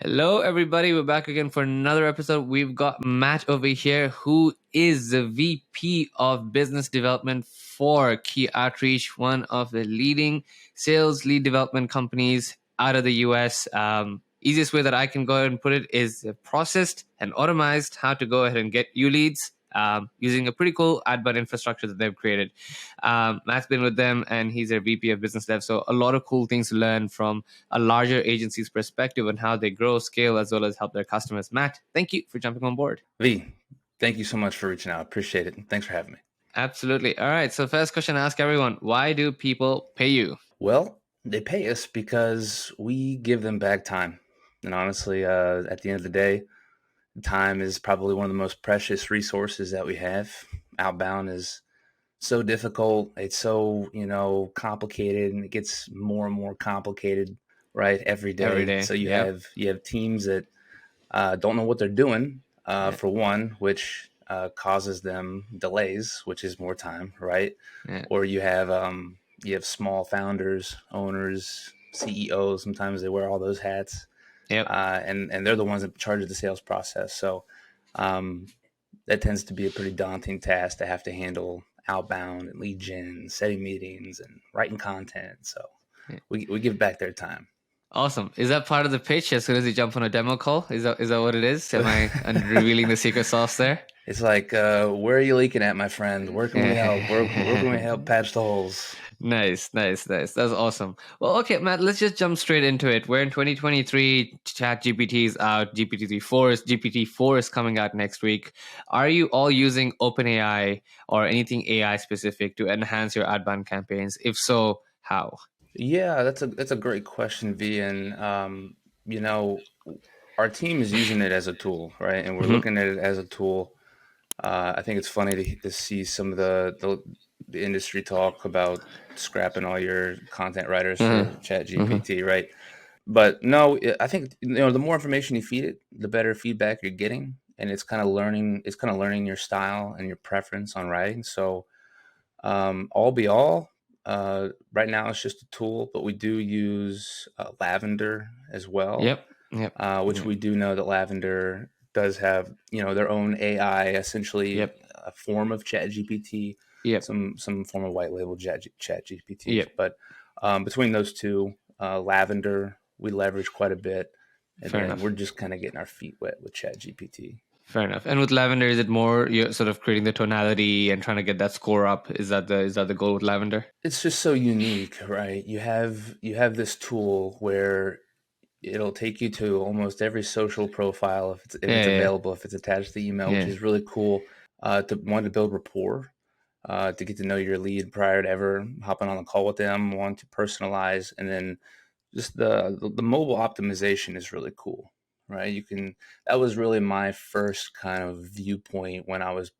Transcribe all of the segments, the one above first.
Hello, everybody. We're back again for another episode. We've got Matt over here, who is the VP of Business Development for Key Outreach, one of the leading sales lead development companies out of the US. Easiest way that I can go ahead and put it is processed and automized how to go ahead and get you leads using a pretty cool Outbound infrastructure that they've created. Matt's been with them and he's their VP of Business Dev. So a lot of cool things to learn from a larger agency's perspective on how they grow, scale, as well as help their customers. Matt, thank you for jumping on board. V, thank you so much for reaching out. Appreciate it. Thanks for having me. Absolutely. All right. So first question I ask everyone, why do people pay you? Well, they pay us because we give them back time. And honestly, at the end of the day, time is probably one of the most precious resources that we have. Outbound is so difficult. It's so, complicated, and it gets more and more complicated, right? Every day. So you have teams that don't know what they're doing, for one, which causes them delays, which is more time, right? Or you have small founders, owners, CEOs. Sometimes they wear all those hats, and they're the ones in charge of the sales process. So that tends to be a pretty daunting task to have to handle outbound and lead gen, setting meetings and writing content. So we give back their time. Awesome. Is that part of the pitch as soon as you jump on a demo call? Is that what it is? Am I revealing the secret sauce there? It's like, where are you leaking at, my friend? Where can we help? Where can we help patch the holes? Nice. That's awesome. Well, okay, Matt, let's just jump straight into it. We're in 2023, ChatGPT is out, GPT-4 is coming out next week. Are you all using OpenAI or anything AI specific to enhance your outbound campaigns? If so, how? Yeah, that's a great question, V. And our team is using it as a tool, right? And we're looking at it as a tool. I think it's funny to see some of the industry talk about scrapping all your content writers for ChatGPT, right? But no, I think the more information you feed it, the better feedback you're getting, and it's kind of learning your style and your preference on writing. So, all be all, right now it's just a tool, but we do use Lavender as well. Which we do know that Lavender does have, their own AI, essentially a form of ChatGPT, some form of white label ChatGPT. But between those two, Lavender, we leverage quite a bit. And then we're just kind of getting our feet wet with ChatGPT. Fair enough. And with Lavender, is it more you're sort of creating the tonality and trying to get that score up? Is that the goal with Lavender? It's just so unique, right? You have this tool where it'll take you to almost every social profile if it's available, if it's attached to the email, which is really cool. To build rapport, to get to know your lead prior to ever hopping on a call with them, want to personalize, and then just the mobile optimization is really cool, right? That was really my first kind of viewpoint because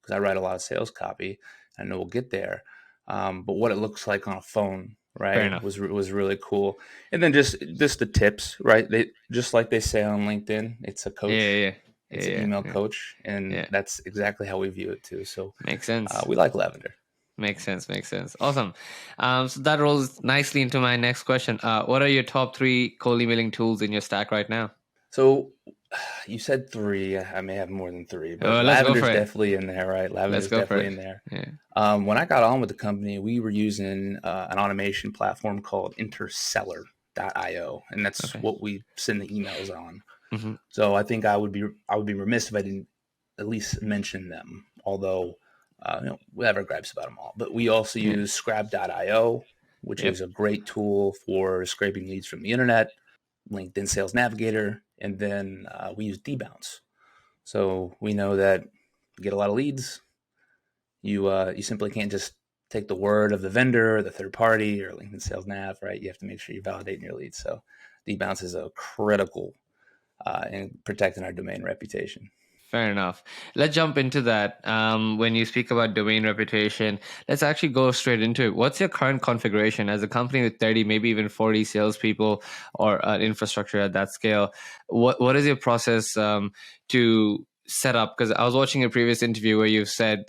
I write a lot of sales copy. I know we'll get there, but what it looks like on a phone, right, was really cool. And then just the tips, right? They just like they say on LinkedIn, it's a coach. It's an email coach, and that's exactly how we view it too. So makes sense. We like Lavender. Makes sense. Awesome. So that rolls nicely into my next question. What are your top 3 cold emailing tools in your stack right now? So you said 3. I may have more than 3, but Lavender's definitely in there, right? Lavender's definitely in there. When I got on with the company, we were using an automation platform called interseller.io, and that's what we send the emails on. So I think I would be remiss if I didn't at least mention them, although we have our gripes about them all. But we also use Scrab.io, which is a great tool for scraping leads from the internet, LinkedIn Sales Navigator, and then we use Dbounce. So we know that you get a lot of leads. You simply can't just take the word of the vendor or the third party or LinkedIn Sales Nav, right? You have to make sure you're validating your leads. So Dbounce is a critical in protecting our domain reputation. Fair enough. Let's jump into that. When you speak about domain reputation, let's actually go straight into it. What's your current configuration as a company with 30, maybe even 40 salespeople or infrastructure at that scale? What is your process to set up? Because I was watching a previous interview where you said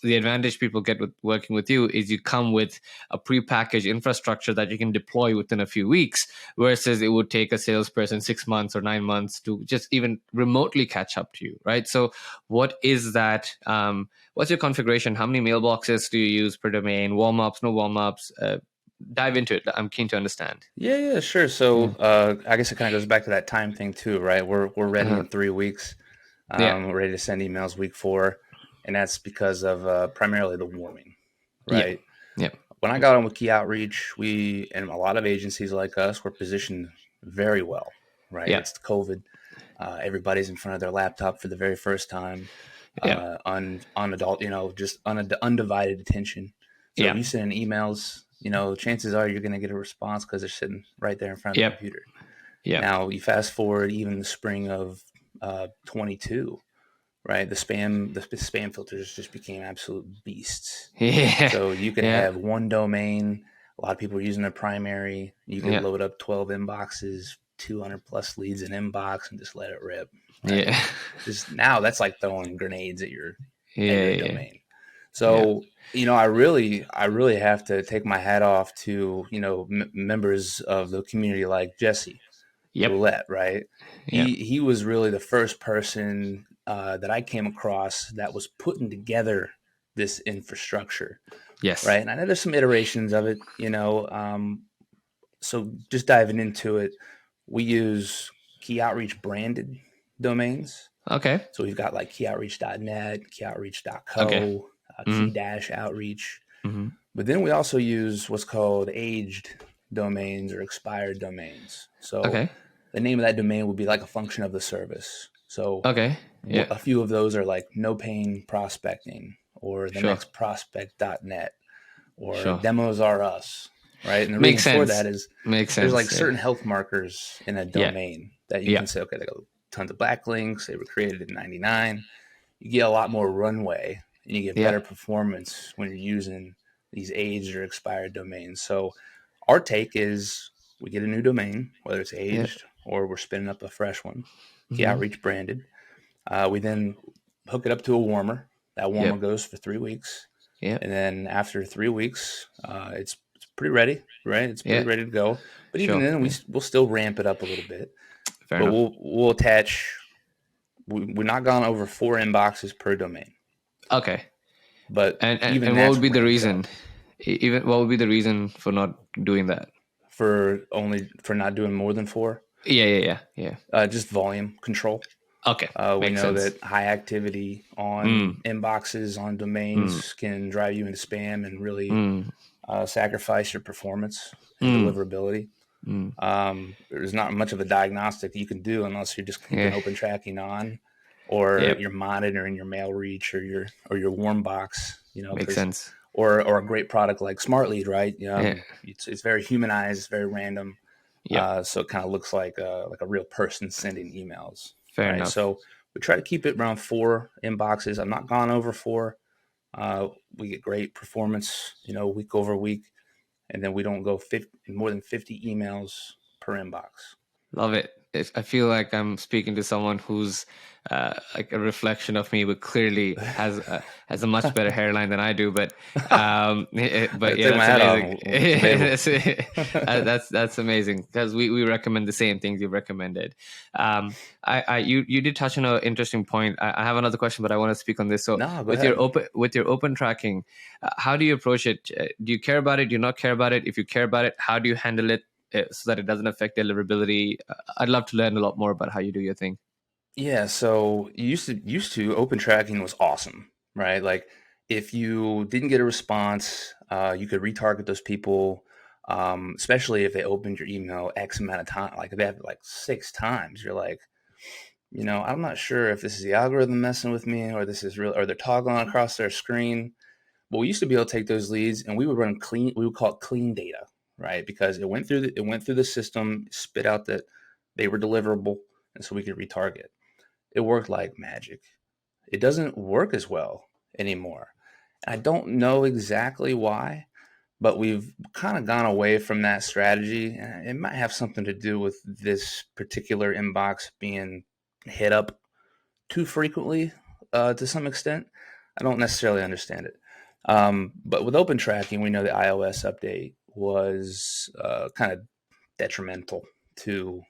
the advantage people get with working with you is you come with a prepackaged infrastructure that you can deploy within a few weeks, versus it would take a salesperson 6 months or 9 months to just even remotely catch up to you, right? So what is that? What's your configuration? How many mailboxes do you use per domain? Warm-ups, no warm-ups? Dive into it. I'm keen to understand. Yeah, sure. So I guess it kind of goes back to that time thing too, right? We're ready in 3 weeks. We're ready to send emails week 4, and that's because of primarily the warming, right? Yeah. When I got on with Key Outreach, we and a lot of agencies like us were positioned very well, right? Yeah. It's COVID. Everybody's in front of their laptop for the very first time. On adult, just undivided attention. So you send emails, chances are you're going to get a response because they're sitting right there in front of the computer. Now you fast forward even the spring of 22, right? The spam filters just became absolute beasts. So you could have one domain. A lot of people are using their primary. You could load up 12 inboxes, 200 plus leads in inbox, and just let it rip. Right? Just now, that's like throwing grenades at your domain. So I really have to take my hat off to members of the community like Jesse Roulette, right? He was really the first person that I came across that was putting together this infrastructure. Right. And I know there's some iterations of it, so just diving into it, we use Key Outreach branded domains. Okay. So we've got like keyoutreach.net, keyoutreach.co, key-outreach. But then we also use what's called aged domains or expired domains. So the name of that domain would be like a function of the service. So a few of those are like no pain prospecting or the next prospect.net or demos are us, right? And the reason for that is there's like certain health markers in a domain that you can say, okay, they got tons of backlinks. They were created in 99. You get a lot more runway and you get better performance when you're using these aged or expired domains. So our take is we get a new domain, whether it's aged or we're spinning up a fresh one, Key Outreach branded. We then hook it up to a warmer. That warmer goes for 3 weeks. And then after 3 weeks, it's pretty ready, right? It's pretty ready to go. But even then, we'll still ramp it up a little bit. Fair enough. We'll attach. We're not gone over 4 inboxes per domain. Okay. But and what would be the reason? What would be the reason for not doing that? For not doing more than 4? Yeah. Just volume control. Okay. We know that high activity on inboxes, on domains can drive you into spam and really sacrifice your performance and deliverability. There's not much of a diagnostic you can do unless you're just keeping open tracking on, or you're monitoring your mail reach or your warm box. Makes sense. Or a great product like Smart Lead, right? It's very humanized, very random. So it kind of looks like a real person sending emails. Fair enough. So we try to keep it around 4 inboxes. I'm not gone over 4. We get great performance, week over week, and then we don't go more than 50 emails per inbox. Love it. I feel like I'm speaking to someone who's like a reflection of me, but clearly has a much better hairline than I do. But yeah, that's amazing. That's amazing because we recommend the same things you've recommended. You did touch on an interesting point. I have another question, but I want to speak on this. So with your open tracking, how do you approach it? Do you care about it? Do you not care about it? If you care about it, how do you handle it so that it doesn't affect deliverability? I'd love to learn a lot more about how you do your thing. Yeah, so used to open tracking was awesome, right? Like if you didn't get a response, you could retarget those people, especially if they opened your email X amount of time. Like if they have like 6 times, you're like, I'm not sure if this is the algorithm messing with me or this is real, or they're toggling across their screen. But we used to be able to take those leads and we would run clean. We would call it clean data, right? Because it went through the system, spit out that they were deliverable, and so we could retarget. It worked like magic. It doesn't work as well anymore. I don't know exactly why, but we've kind of gone away from that strategy. It might have something to do with this particular inbox being hit up too frequently to some extent. I don't necessarily understand it. But with open tracking, we know the iOS update was kind of detrimental to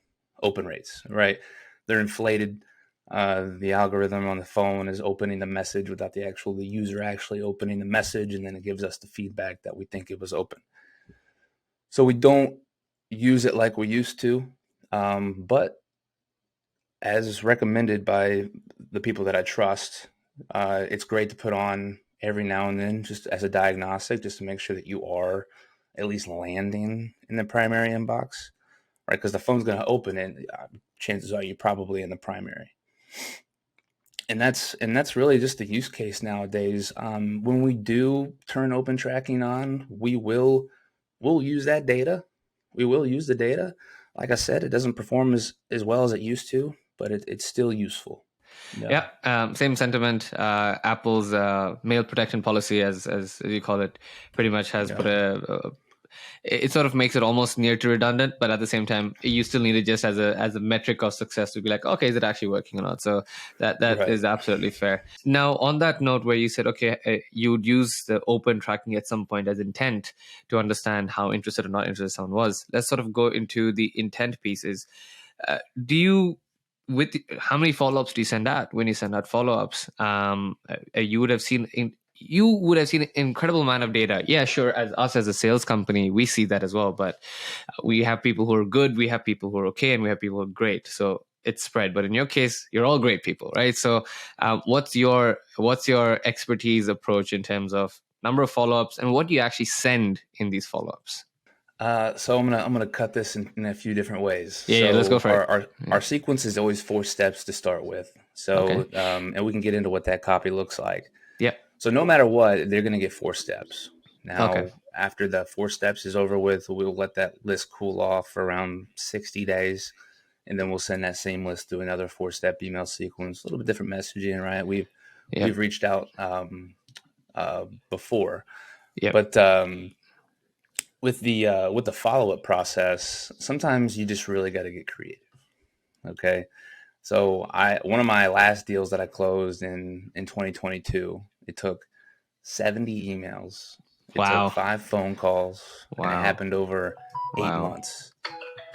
open rates, right? They're inflated. The algorithm on the phone is opening the message without the user actually opening the message, and then it gives us the feedback that we think it was open. So we don't use it like we used to, but as recommended by the people that I trust, it's great to put on every now and then just as a diagnostic, just to make sure that you are at least landing in the primary inbox, right? Because the phone's going to open it. Chances are you're probably in the primary. And that's really just the use case nowadays. When we do turn open tracking on, we'll use that data. We will use the data. Like I said, it doesn't perform as well as it used to, but it's still useful. Yeah, same sentiment. Apple's mail protection policy, as you call it, pretty much has put it sort of makes it almost near to redundant, but at the same time, you still need it just as a metric of success to be like, okay, is it actually working or not? So that right. is absolutely fair. Now, on that note, where you said, okay, you would use the open tracking at some point as intent to understand how interested or not interested someone was. Let's sort of go into the intent pieces. Do you, with how many follow-ups do you send out when you send out follow-ups? You would have seen an incredible amount of data. Yeah, sure. As us as a sales company, we see that as well. But we have people who are good, we have people who are okay, and we have people who are great. So it's spread. But in your case, you're all great people, right? So what's your expertise approach in terms of number of follow-ups, and what do you actually send in these follow-ups? So I'm gonna cut this in a few different ways. Yeah, let's go for it. Our sequence is always 4 steps to start with. So and we can get into what that copy looks like. Yeah. So no matter what, they're gonna get 4 steps. Now, after the 4 steps is over with, we'll let that list cool off for around 60 days, and then we'll send that same list through another 4-step email sequence. A little bit different messaging, right? We've reached out before, but with the follow-up process, sometimes you just really got to get creative. Okay. So one of my last deals that I closed in 2022, it took 70 emails. It took 5 phone calls. And it happened over 8 months.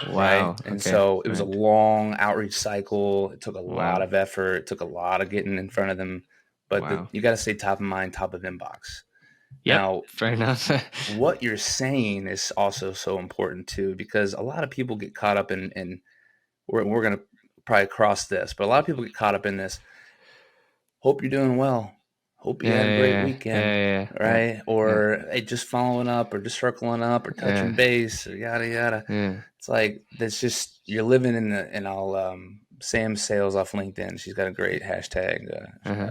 Right. And so it was a long outreach cycle. It took a lot of effort. It took a lot of getting in front of them, but you got to stay top of mind, top of inbox. Yep, now, fair enough. What you're saying is also so important too, because a lot of people get caught up in we're going to probably cross this, but a lot of people get caught up in this. Hope you're doing well. Hope you had a great weekend, right? Or hey, just following up, or just circling up, or touching base, or yada yada. It's like that's just you're living in all. Sam Sales off LinkedIn. She's got a great hashtag,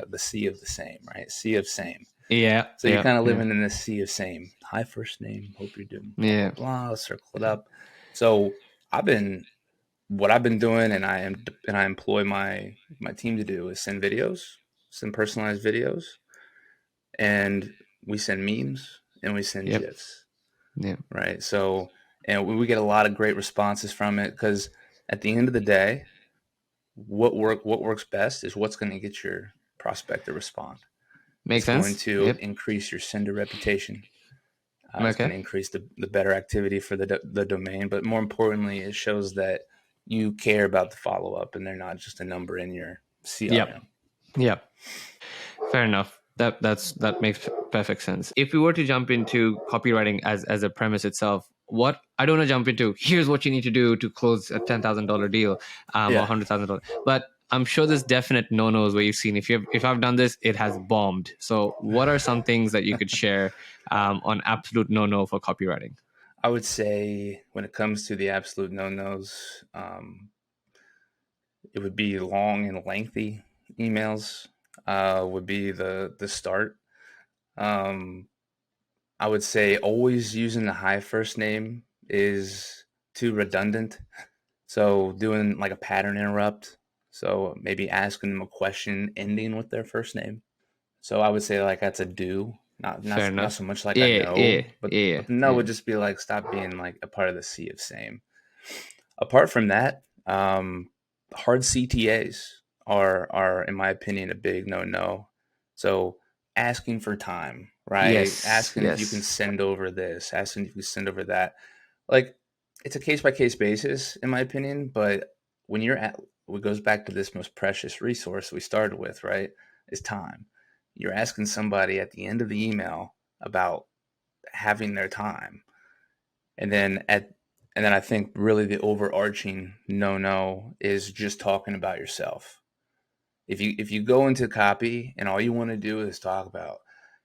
the sea of the same, right? Sea of same. Yeah. So you're kind of living in this sea of same. Hi, first name. Hope you're doing blah, blah, blah, circle it up. So what I've been doing, and I employ my team to do is send personalized videos, and we send memes, and we send GIFs. Yeah. Right. So, and we get a lot of great responses from it, because at the end of the day, what works best is what's going to get your prospect to respond. Makes sense. It's going to increase your sender reputation. It's going to increase the better activity for the domain, but more importantly, it shows that you care about the follow up, and they're not just a number in your CRM. Yep. Fair enough. That makes perfect sense. If we were to jump into copywriting as a premise itself, what I don't want to jump into, here's what you need to do to close a $10,000 deal, or $100,000, but I'm sure there's definite no-nos where you've seen if I've done this, it has bombed. So what are some things that you could share on absolute no-no for copywriting? I would say when it comes to the absolute no-nos, it would be long and lengthy emails. Would be the start. I would say always using the hi first name is too redundant. So doing like a pattern interrupt. So maybe asking them a question ending with their first name. So I would say like that's a do, not so much like I know, but the no would just be like stop being like a part of the sea of same. Apart from that, hard CTAs are in my opinion a big no. So asking for time, right? Yes. Asking if you can send over this, asking if you can send over that. Like, it's a case-by-case basis, in my opinion, but when you're at, what goes back to this most precious resource we started with, right, is time. You're asking somebody at the end of the email about having their time. And then I think really the overarching no is just talking about yourself. If you go into copy and all you want to do is talk about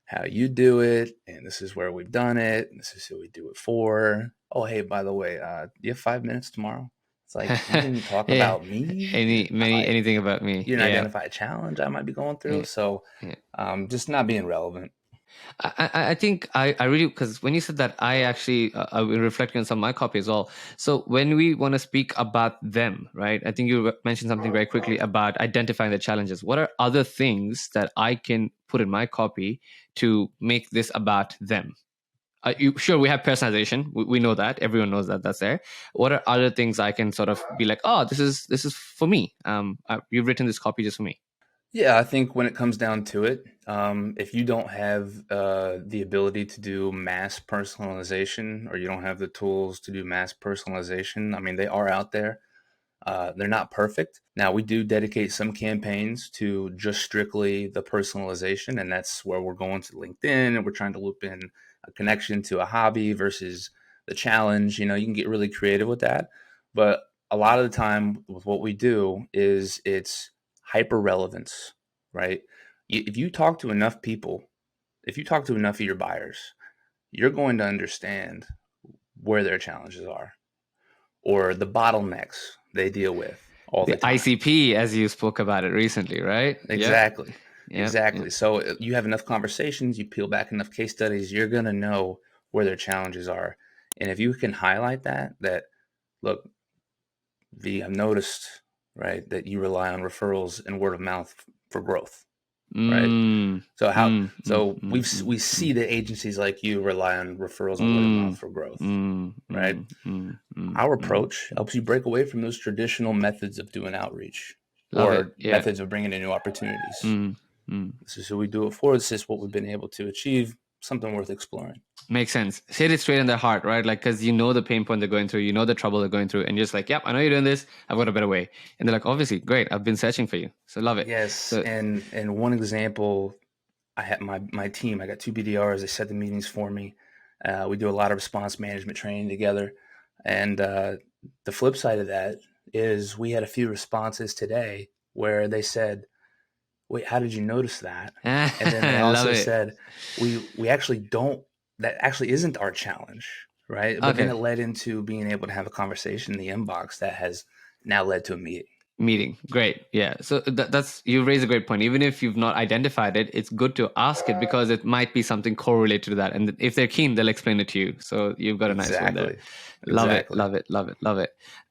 how you do it, and this is where we've done it, and this is who we do it for. Oh, hey, by the way, do you have 5 minutes tomorrow? It's like, you didn't talk Yeah. about me. Anything about me. You didn't identify a challenge I might be going through. So just not being relevant. I think I really, because when you said that, I actually I was reflecting on some of my copy as well. So when we want to speak about them, right? I think you mentioned something very quickly about identifying the challenges. What are other things that I can put in my copy to make this about them? Sure, we have personalization. We know that. Everyone knows that. That's there. What are other things I can sort of be like, oh, this is for me. You've written this copy just for me. Yeah, I think when it comes down to it, if you don't have the ability to do mass personalization, or you don't have the tools to do mass personalization, I mean, they are out there. They're not perfect. Now, we do dedicate some campaigns to just strictly the personalization, and that's where we're going to LinkedIn and we're trying to loop in a connection to a hobby versus the challenge. You can get really creative with that. But a lot of the time, with what we do is it's hyper relevance, right? If you talk to enough people, if you talk to enough of your buyers, you're going to understand where their challenges are or the bottlenecks they deal with all the time. ICP, as you spoke about it recently, right? Exactly. Yep. Exactly. Yep. So you have enough conversations, you peel back enough case studies, you're going to know where their challenges are. And if you can highlight that, look, I've noticed, right, that you rely on referrals and word of mouth for growth, right? So we see that agencies like you rely on referrals and word of mouth for growth, right? Our approach helps you break away from those traditional methods of doing outreach methods of bringing in new opportunities. This is who we do it for. This is what we've been able to achieve. Something worth exploring. Makes sense. Hit it straight in their heart, right? Like, because you know the pain point they're going through, you know the trouble they're going through, and you're just like, yep, I know you're doing this. I've got a better way. And they're like, obviously, great. I've been searching for you. So love it. Yes. So, and one example, I had my team, I got 2 BDRs. They set the meetings for me. We do a lot of response management training together. And the flip side of that is we had a few responses today where they said, wait, how did you notice that? And then they also said, we actually don't, that actually isn't our challenge, right? But then it led into being able to have a conversation in the inbox that has now led to a meeting. Great. Yeah. So that's, you raise a great point. Even if you've not identified it, it's good to ask it because it might be something correlated to that. And if they're keen, they'll explain it to you. So you've got a nice one there. Love it.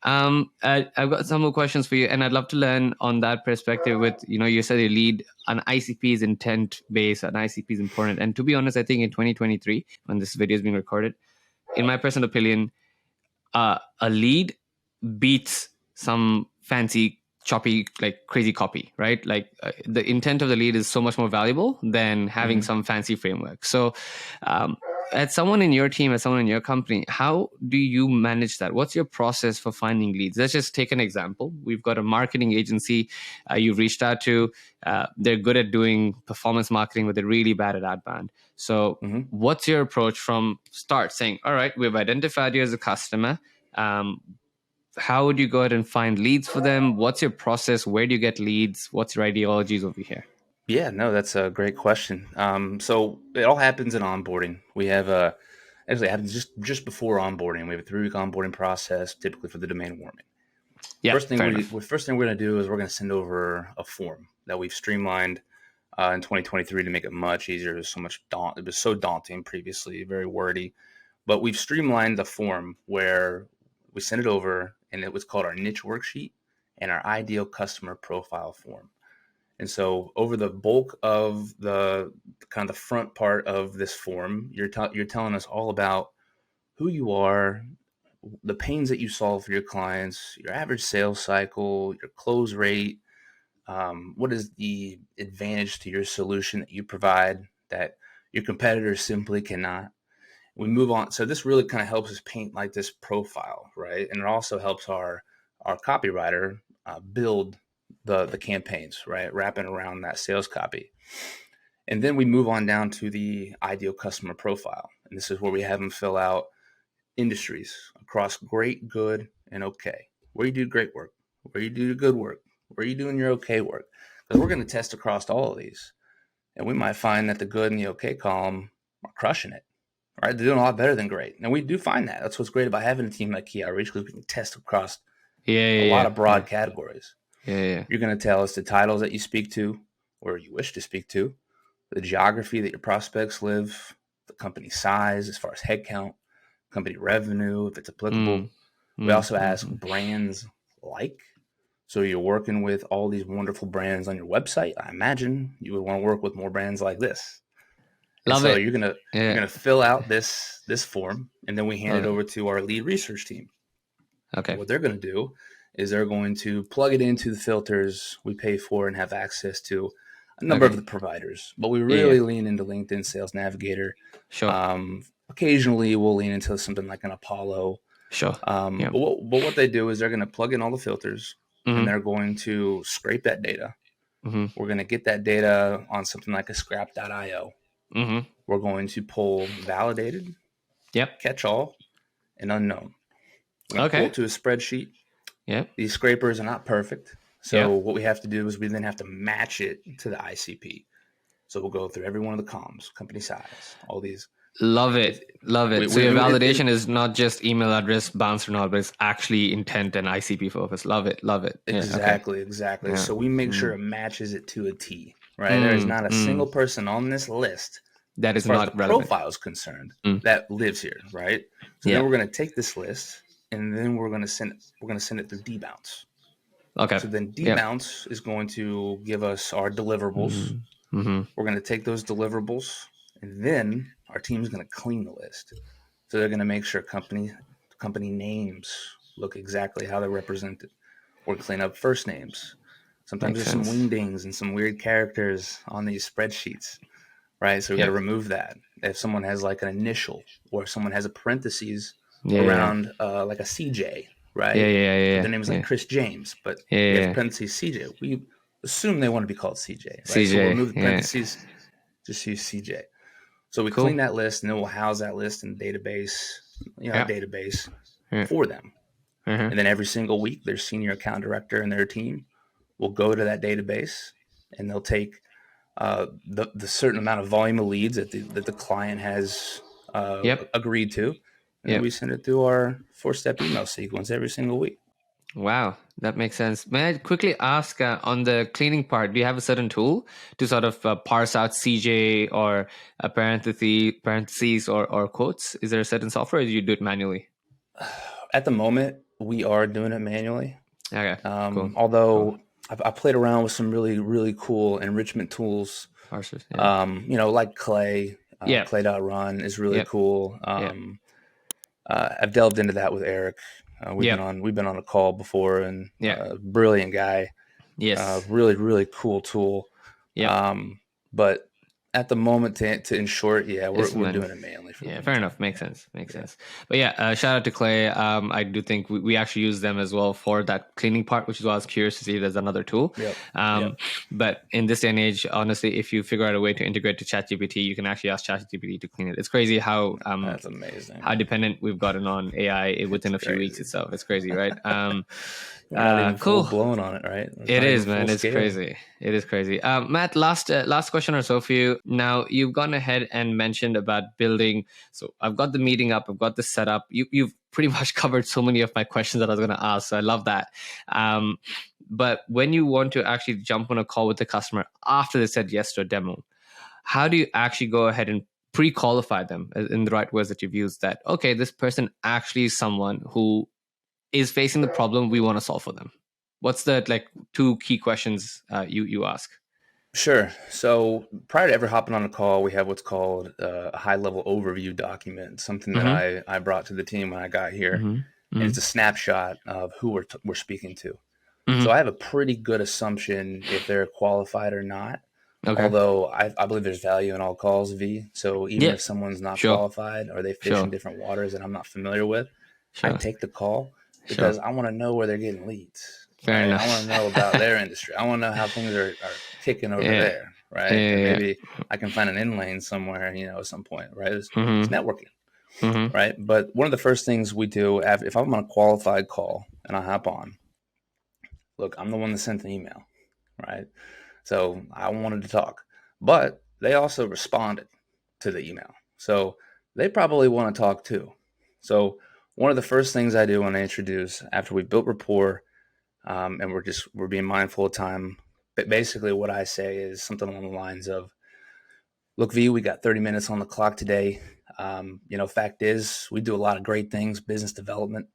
I've got some more questions for you, and I'd love to learn on that perspective with, you said you lead an ICP is intent based, an ICP is important. And to be honest, I think in 2023, when this video is being recorded, in my personal opinion, a lead beats some fancy choppy, like crazy copy, right? Like the intent of the lead is so much more valuable than having some fancy framework. So as someone in your team, as someone in your company, how do you manage that? What's your process for finding leads? Let's just take an example. We've got a marketing agency you've reached out to. They're good at doing performance marketing, but they're really bad at outbound. So what's your approach from start, saying, all right, we've identified you as a customer. How would you go ahead and find leads for them? What's your process? Where do you get leads? What's your ideologies over here? Yeah, no, that's a great question. So it all happens in onboarding. We have actually it happens just before onboarding. We have a 3-week onboarding process, typically for the domain warming. Yeah, first thing we're going to do is we're going to send over a form that we've streamlined in 2023 to make it much easier. It was so daunting previously, very wordy, but we've streamlined the form where we send it over, and it was called our niche worksheet and our ideal customer profile form. And so over the bulk of the kind of the front part of this form, you're telling us all about who you are, the pains that you solve for your clients, your average sales cycle, your close rate, What is the advantage to your solution that you provide that your competitors simply cannot? We move on. So this really kind of helps us paint like this profile, right? And it also helps our copywriter build the campaigns, right? Wrapping around that sales copy. And then we move on down to the ideal customer profile. And this is where we have them fill out industries across great, good, and okay. Where you do great work, where you do good work, where you doing your okay work. Because we're going to test across all of these. And we might find that the good and the okay column are crushing it. Right? They're doing a lot better than great. And we do find that. That's what's great about having a team like Key Outreach, because we can test across a lot of broad categories. You're going to tell us the titles that you speak to or you wish to speak to, the geography that your prospects live, the company size as far as headcount, company revenue, if it's applicable. We also ask brands like. So you're working with all these wonderful brands on your website. I imagine you would want to work with more brands like this. Love it. You're gonna fill out this form, and then we hand it over to our lead research team. Okay. What they're going to do is they're going to plug it into the filters we pay for and have access to a number of the providers. But we really lean into LinkedIn Sales Navigator. Sure. Occasionally, we'll lean into something like an Apollo. Sure. But what they do is they're going to plug in all the filters, and they're going to scrape that data. We're going to get that data on something like a scrap.io. We're going to pull validated, catch-all, and unknown. We're going to pull it to a spreadsheet. These scrapers are not perfect. So what we have to do is we then have to match it to the ICP. So we'll go through every one of the columns, company size, all these. Love it. So your validation is not just email address bounce or not, but it's actually intent and ICP focus. Love it. Exactly. Yeah. So we make sure it matches it to a T, right? There is not a single person on this list that is as far not as the relevant. profile is concerned that lives here, right? So then we're going to take this list and then we're going to send it through debounce. Okay. So then debounce is going to give us our deliverables. We're going to take those deliverables, and then our team is going to clean the list. So they're going to make sure company names look exactly how they're represented. We're clean up first names. Sometimes there's some wingdings and some weird characters on these spreadsheets, right? So we got to remove that. If someone has like an initial, or if someone has a parentheses around like a CJ, right? Their name is like Chris James, but we have parentheses CJ. We assume they want to be called CJ, right? So we'll remove the parentheses, just use CJ. So we clean that list, and then we'll house that list in the database, for them. And then every single week, their senior account director and their team will go to that database, and they'll take the certain amount of volume of leads that the client has agreed to, and we send it through our 4-step email sequence every single week. Wow, that makes sense. May I quickly ask on the cleaning part, do you have a certain tool to sort of parse out CJ or a parentheses or quotes? Is there a certain software, or do you do it manually? At the moment, we are doing it manually. Okay, cool. Although I played around with some really, really cool enrichment tools. Parsers, like Clay. Clay.run is really cool. I've delved into that with Eric. We've been on a call before, and brilliant guy. Yes. Really, really cool tool. But at the moment, to in short, we're doing it manually. Fair enough. Makes sense. But shout out to Clay. I do think we actually use them as well for that cleaning part, which is why I was curious to see if there's another tool. But in this day and age, honestly, if you figure out a way to integrate to ChatGPT, you can actually ask ChatGPT to clean it. It's crazy how that's amazing. How dependent we've gotten on AI within a few weeks itself. It's crazy, right? We're not even full blown on it, right? It is, man. It's crazy. It is crazy. Matt, last question or so for you. Now, you've gone ahead and mentioned about building. So I've got the meeting up. I've got the setup. You've pretty much covered so many of my questions that I was going to ask. So I love that. But when you want to actually jump on a call with the customer after they said yes to a demo, how do you actually go ahead and pre-qualify them in the right words that you've used, that, okay, this person actually is someone who is facing the problem we want to solve for them? What's the two key questions you ask? Sure. So prior to ever hopping on a call, we have what's called a high-level overview document, something that I brought to the team when I got here. And it's a snapshot of who we're speaking to. So I have a pretty good assumption if they're qualified or not. Okay. Although I believe there's value in all calls, V. So even if someone's not qualified or they fish in different waters that I'm not familiar with, I take the call because I want to know where they're getting leads. Fair enough. I want to know about their industry. I want to know how things are kicking over there, right? And maybe I can find an in lane somewhere, at some point, right? It's networking, right? But one of the first things we do if I'm on a qualified call and I hop on, look, I'm the one that sent the email, right? So I wanted to talk, but they also responded to the email. So they probably want to talk too. So one of the first things I do when I introduce, after we've built rapport, and we're being mindful of time, but basically what I say is something along the lines of, look, V, we got 30 minutes on the clock today. Fact is, we do a lot of great things, business development,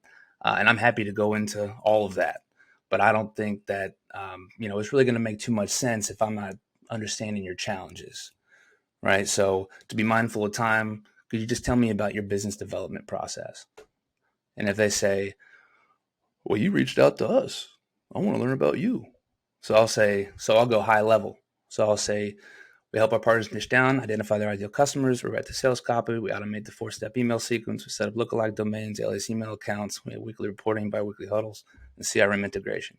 and I'm happy to go into all of that. But I don't think that, it's really going to make too much sense if I'm not understanding your challenges, right? So to be mindful of time, could you just tell me about your business development process? And if they say, well, you reached out to us, I want to learn about you. So I'll go high level. So I'll say, we help our partners niche down, identify their ideal customers. We write the sales copy. We automate the 4-step email sequence. We set up lookalike domains, alias email accounts. We have weekly reporting, bi-weekly huddles, and CRM integration.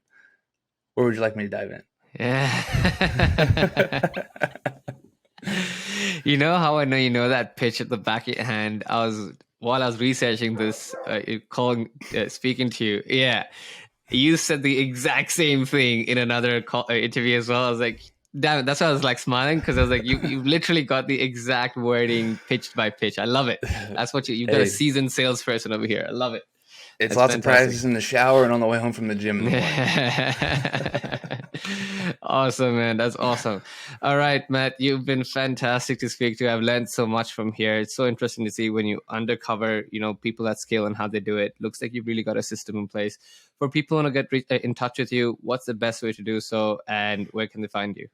Where would you like me to dive in? Yeah. You know how I know you know that pitch at the back of your hand? While I was researching this, speaking to you. Yeah. You said the exact same thing in another interview as well. I was like, damn it. That's why I was like smiling, because I was like, you literally got the exact wording pitched by pitch. I love it. That's what you've got a seasoned salesperson over here. I love it. It's lots of practice in the shower and on the way home from the gym in the morning. Awesome, man. That's awesome. All right, Matt, you've been fantastic to speak to. I've learned so much from here. It's so interesting to see when you undercover, people at scale and how they do it. Looks like you've really got a system in place. For people who want to get in touch with you, what's the best way to do so, and where can they find you?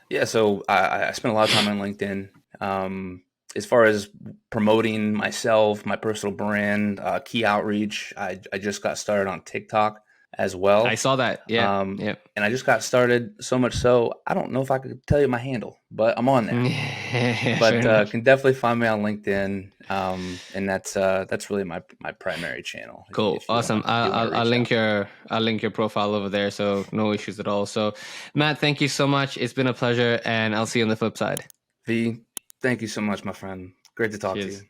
Yeah, so I spend a lot of time on LinkedIn. As far as promoting myself, my personal brand, key outreach, I just got started on TikTok as well. I saw that. Yeah. And I just got started, so much so I don't know if I could tell you my handle, but I'm on there. But can definitely find me on LinkedIn, and that's really my primary channel. Cool, awesome. I'll link your profile over there, so no issues at all. So, Matt, thank you so much. It's been a pleasure, and I'll see you on the flip side. V, thank you so much, my friend. Great to talk to you.